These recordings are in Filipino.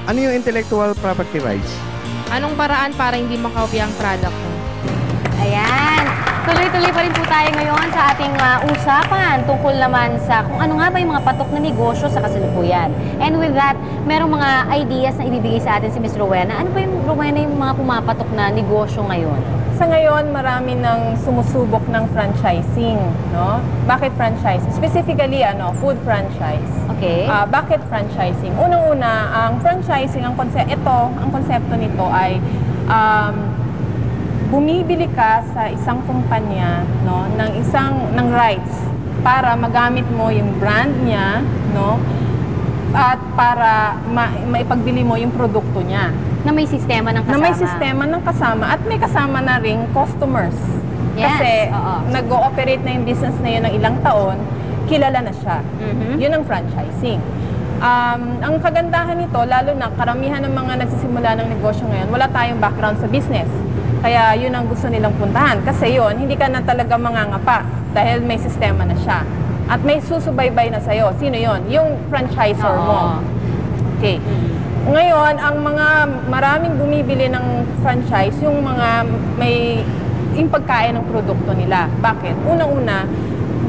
Ano yung intellectual property rights? Anong paraan para hindi makopya ang product mo? Ayan. Tuloy-tuloy pa rin po tayo ngayon sa ating usapan tungkol naman sa kung ano nga ba yung mga patok na negosyo sa kasalukuyan. And with that, merong mga ideas na ibibigay sa atin si Ms. Rowena. Ano ba yung, Rowena, yung mga pumapatok na negosyo ngayon? Sa ngayon, marami nang sumusubok ng franchising, no? Bakit franchise? Specifically, food franchise. Okay. Bakit franchising? Unang-una, ang franchising, ang konsepto nito ay bumibili ka sa isang kumpanya, no, ng rights para magamit mo yung brand niya, no, at para maipagbili mo yung produkto niya. Na may sistema ng kasama. Na may sistema ng kasama at may kasama na ring customers. Yes, Kasi oo. nag-ooperate na yung business na yun ng ilang taon, kilala na siya. Yun ang franchising. Ang kagandahan nito, lalo na karamihan ng mga nagsisimula ng negosyo ngayon, wala tayong background sa business. Kaya yun ang gusto nilang puntahan. Kasi yun, hindi ka na talaga mangangapa dahil may sistema na siya. At may susubaybay na sa'yo. Sino yun? Yung franchisor mo. Okay. Ngayon, ang mga maraming bumibili ng franchise, yung mga yung pagkain ng produkto nila. Bakit? Unang-una,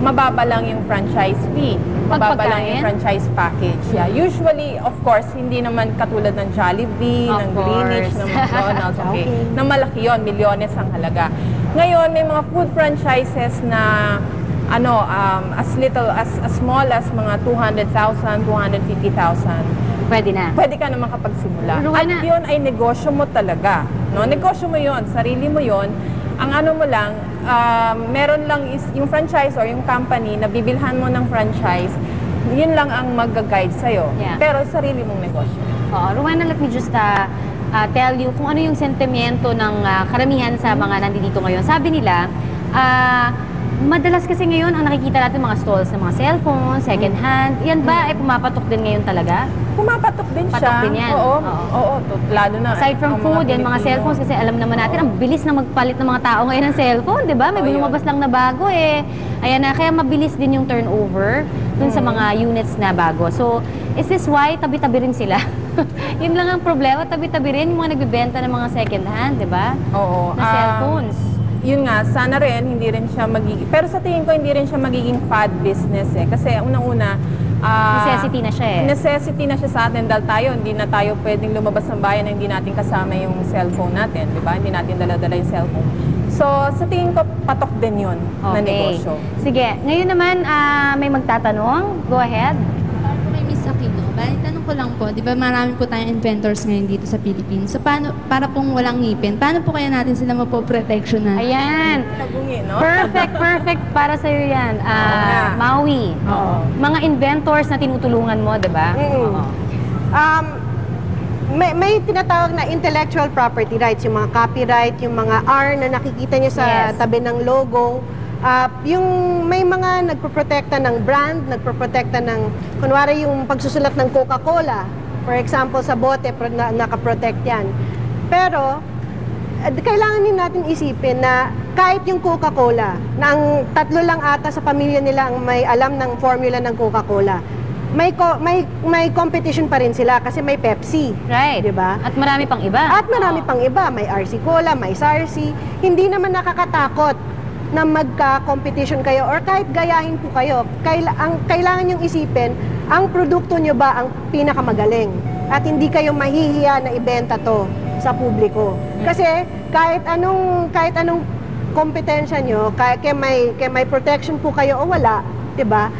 mababa lang yung franchise fee. Mababa lang yung franchise package. Yeah. Usually, of course, hindi naman katulad ng Jollibee, ng Greenwich, ng McDonald's. Okay. Na malaki yun, milyones ang halaga. Ngayon, may mga food franchises na as small as mga 200,000, 250,000. Pwede na. Pwede ka naman kapagsimula. Rowena, At yun ay negosyo mo talaga. No? Negosyo mo yun, sarili mo yun. Ang ano mo lang, meron lang is yung franchise or yung company na bibilhan mo ng franchise, yun lang ang mag-guide sa'yo. Yeah. Pero sarili mong negosyo. Rowena, let me just tell you kung ano yung sentimiento ng karamihan sa mga nandito ngayon. Sabi nila, madalas kasi ngayon ang nakikita natin mga stalls ng mga cellphone, second hand. Yan ba ay pumapatok din ngayon talaga? Pumapatok din siya. Patok din yan. Oo, lalo na. Aside from food, yan mga cellphones kasi alam naman natin, ang bilis na magpalit ng mga tao ngayon ng cellphone, di ba? May lumabas lang na bago eh. Ayan na, kaya mabilis din yung turnover dun sa mga units na bago. So, is this why tabi-tabi rin sila? Yun lang ang problema, tabi-tabi rin yung mga nagbibenta ng mga second hand, di ba? Oo. Na cellphones. Yun nga, sana rin, hindi rin siya magiging, pero sa tingin ko, hindi rin siya magiging fad business eh. Kasi unang-una, necessity na siya eh. Necessity na siya sa atin dahil hindi na tayo pwedeng lumabas ng bayan na hindi natin kasama yung cellphone natin, di ba? Hindi natin dala-dala yung cellphone. So, sa tingin ko, patok din yun na negosyo. Sige, ngayon naman, may magtatanong. Go ahead. Para po kay Miss Aquino, tanong ko lang po, di ba marami po tayong inventors ngayon dito sa Philippines. So, para pong walang ngipin, paano po kaya natin sila mapoproteksyonan? Ayan. Nagungi, no? Perfect para sa'yo yan. Maui. Mga inventors na tinutulungan mo, di ba? May tinatawag na intellectual property rights, yung mga copyright, yung mga R na nakikita niyo sa tabi ng logo. Yung may mga nagproprotekta ng brand, nagproprotekta ng, kunwari yung pagsusulat ng Coca-Cola, for example, sa bote, nakaprotect yan. Pero, kailangan din natin isipin na kahit yung Coca-Cola, na ang tatlo lang ata sa pamilya nila ang may alam ng formula ng Coca-Cola, may competition pa rin sila kasi may Pepsi. Right. Diba? At marami pang iba. At marami pang iba. May RC Cola, may Sarsi. Hindi naman nakakatakot na magka-competition kayo or kahit gayahin po kayo. Ang kailangan nyong isipin, ang produkto nyo ba ang pinakamagaling? At hindi kayo mahihiya na ibenta to sa publiko. Kasi kahit anong kompetensya nyo, kaya may protection po kayo o wala, 'di ba?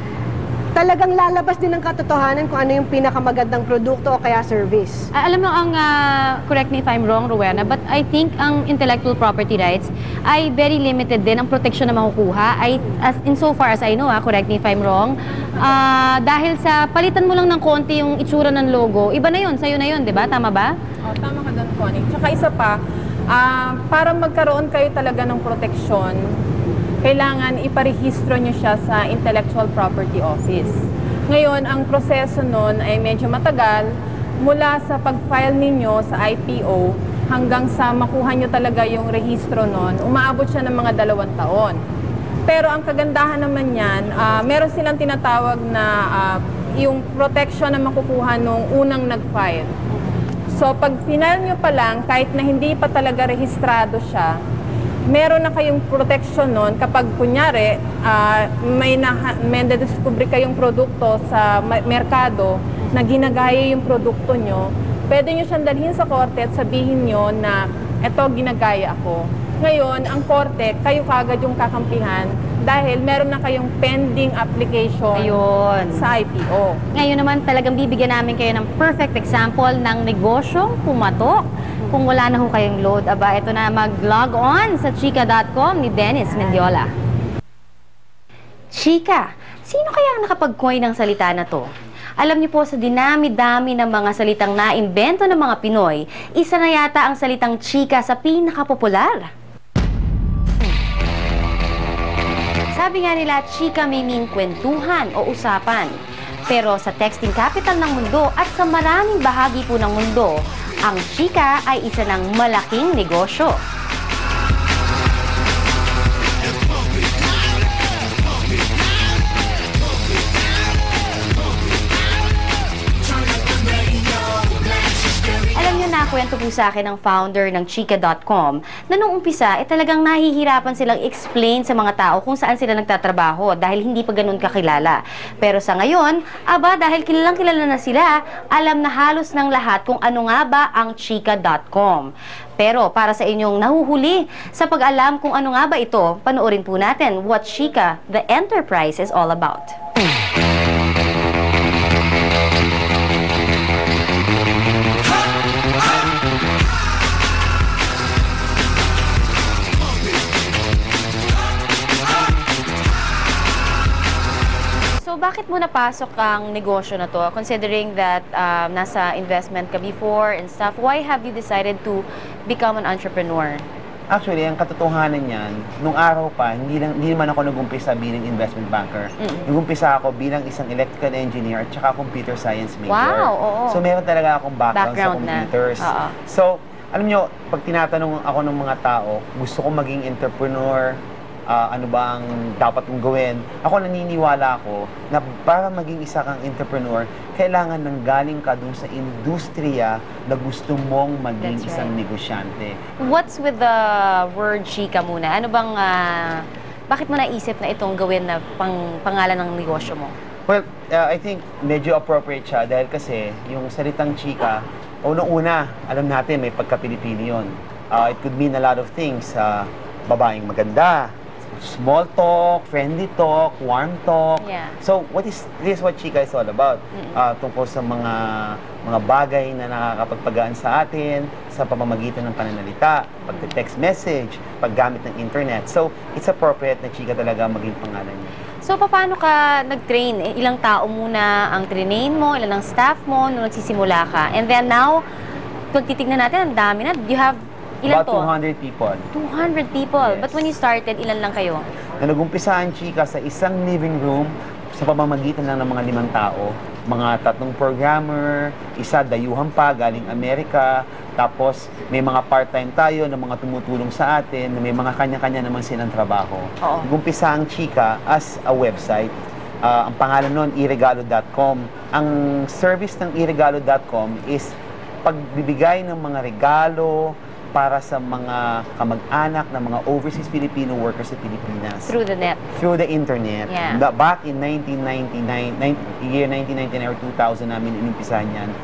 Talagang lalabas din ng katotohanan kung ano yung pinakamagandang produkto o kaya service. Alam mo, correct me if I'm wrong, Rowena, but I think ang intellectual property rights ay very limited din ang protection na makukuha. Insofar as I know, correct me if I'm wrong, dahil sa palitan mo lang ng konti yung itsura ng logo, iba na yun, sa'yo na yun, di ba? Tama ba? Tama ka doon, Connie. Tsaka isa pa, para magkaroon kayo talaga ng proteksyon, kailangan iparehistro nyo siya sa Intellectual Property Office. Ngayon, ang proseso nun ay medyo matagal, mula sa pag-file ninyo sa IPO hanggang sa makuha nyo talaga yung rehistro nun, umaabot siya ng mga 2 taon. Pero ang kagandahan naman yan, meron silang tinatawag na yung protection na makukuha nung unang nag-file. So, pag final nyo pa lang, kahit na hindi pa talaga rehistrado siya, meron na kayong protection nun kapag kunyari may nadiscover kayong produkto sa merkado na ginagaya yung produkto nyo, pwede nyo siyang dalhin sa korte at sabihin nyo na eto ginagaya ako. Ngayon, ang korte, kayo kagad yung kakampihan dahil meron na kayong pending application sa IPO. Ngayon naman talagang bibigyan namin kayo ng perfect example ng negosyong pumatok. Kung wala na ho kayong load, aba, ito na mag-log on sa chika.com ni Dennis Mendiola. Chika, sino kaya ang nakapag-coin ng salita na to? Alam niyo po, sa dinami-dami ng mga salitang naimbento ng mga Pinoy, isa na yata ang salitang chika sa pinakapopular. Sabi nga nila, chika may mean kwentuhan o usapan. Pero sa texting capital ng mundo at sa maraming bahagi po ng mundo, ang chika ay isa ng malaking negosyo. Alam niyo, nakwento po sa akin ng founder ng chika.com na nung umpisa, talagang nahihirapan silang explain sa mga tao kung saan sila nagtatrabaho dahil hindi pa ganun kakilala. Pero sa ngayon, dahil kilalang kilala na sila, alam na halos ng lahat kung ano nga ba ang chika.com. Pero para sa inyong nahuhuli, sa pag-alam kung ano nga ba ito, panoorin po natin what Chika, the enterprise, is all about. So, bakit mo napasok ang negosyo na to? Considering that nasa investment ka before and stuff, why have you decided to become an entrepreneur? Actually, ang katotohanan niyan, nung araw pa, hindi naman ako nag-umpisa bilang investment banker. Nag-umpisa ako bilang isang electrical engineer at saka computer science major. Wow, oo. So, meron talaga akong background sa computers. So, alam nyo, pag tinatanong ako ng mga tao, gusto kong maging entrepreneur, ano ba ang dapat kong gawin? Ako naniniwala ako na para maging isa kang entrepreneur, kailangan nang galing ka dun sa industriya na gusto mong maging isang negosyante. What's with the word chika muna? Ano bang, bakit mo naisip na itong gawin na pangalan ng negosyo mo? Well, I think medyo appropriate siya dahil kasi yung salitang chika, unang-una, alam natin may pagka-Pilipino yun. It could mean a lot of things. Babaeng maganda, small talk, friendly talk, warm talk. Yeah. So, this is what chika is all about. Tungkol sa mga bagay na nakakapagpagaan sa atin sa pamamagitan ng pananalita, pag-text message, paggamit ng internet. So, it's appropriate na chika talaga maging pangalan niya. So, paano ka nag-train? Ilang tao muna ang train mo, ilan ang staff mo nung nagsisimula ka? And then now, pag titignan natin, ang dami na. You have ilan About 200 people. 200 people. Yes. But when you started, ilan lang kayo? Na nag-umpisa ang chika sa isang living room sa pamamagitan lang ng mga 5 tao. Mga 3 programmer, isa dayuhan pa galing Amerika, tapos may mga part-time tayo na mga tumutulong sa atin, na may mga kanya-kanya naman silang trabaho. Nag-umpisa ang chika as a website. Ang pangalan nun, iregalo.com. Ang service ng iregalo.com is pagbibigay ng mga regalo para sa mga kamag-anak ng mga overseas Filipino workers sa Pilipinas. Through the net. Through the internet. Yeah. Back in 1999, year 1999 or 2000 namin inumpisahan yan.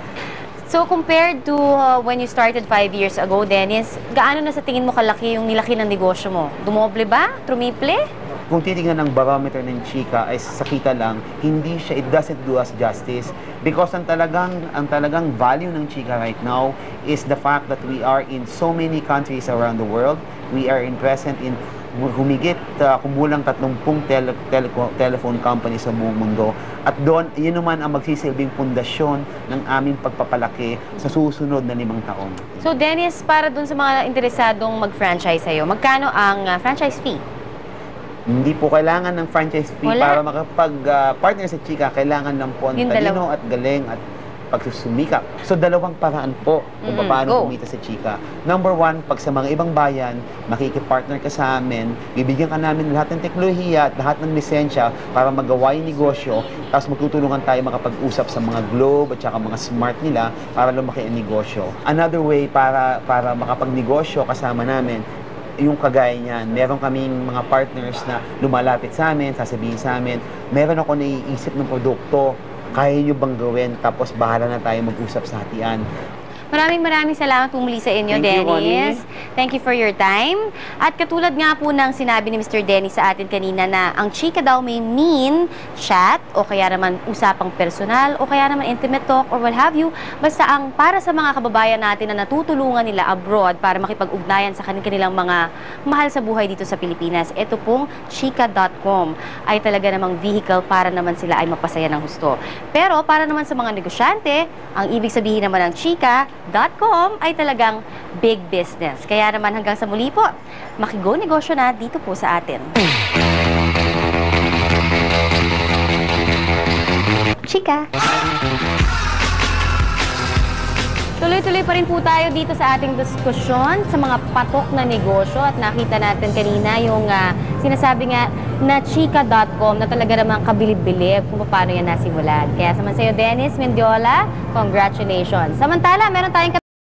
So, compared to when you started 5 years ago, Dennis, gaano na sa tingin mo kalaki yung nilaki ng negosyo mo? Dumoble ba? Trumiple? Kung titingnan ng barometer ng chika ay sa kita lang, hindi siya, it doesn't do us justice. Because ang talagang value ng chika right now is the fact that we are in so many countries around the world. We are present in humigit kumulang 30 telephone companies sa buong mundo. At doon, yun naman ang magsisilbing pundasyon ng aming pagpapalaki sa susunod na 5 taon. So, Dennis, para dun sa mga interesadong mag-franchise sa'yo, magkano ang franchise fee? Hindi po kailangan ng franchise fee para makapag-partner sa chika. Kailangan lang po ang talino at galing at pagsusumikap. So, dalawang paraan po kung paano go. kumita sa chika. Number one, pag sa mga ibang bayan, makikipartner ka sa amin, bibigyan ka namin lahat ng teknolohiya at lahat ng lisensya para magawa yung negosyo, tapos magtutulungan tayo makapag-usap sa mga Globe at saka mga smart nila para lumaki ang negosyo. Another way para makapagnegosyo kasama namin, yung kagaya niyan, meron kaming mga partners na lumalapit sa amin, sasabihin sa amin, meron ako naiisip ng produkto, kaya nyo bang gawin? Tapos bahala na tayo mag-usap sa hatian. Maraming salamat po muli sa inyo, Thank you, Dennis. Connie. Thank you for your time. At katulad nga po ng sinabi ni Mr. Dennis sa atin kanina na ang chika daw may mean chat o kaya naman usapang personal o kaya naman intimate talk or what have you. Basta ang para sa mga kababayan natin na natutulungan nila abroad para makipag-ugnayan sa kanilang mga mahal sa buhay dito sa Pilipinas, ito pong chika.com ay talaga namang vehicle para naman sila ay mapasaya ng husto. Pero para naman sa mga negosyante, ang ibig sabihin naman ng chika.com ay talagang big business. Kaya naman hanggang sa muli po, makigo negosyo na dito po sa atin. Chika! Tuloy-tuloy pa rin po tayo dito sa ating diskusyon sa mga patok na negosyo at nakita natin kanina yung sinasabi nga na chika.com na talaga namang kabilib-bilib kung paano yan nasimulan. Kaya saman sa'yo, Dennis Mendiola, congratulations. Samantala, meron tayong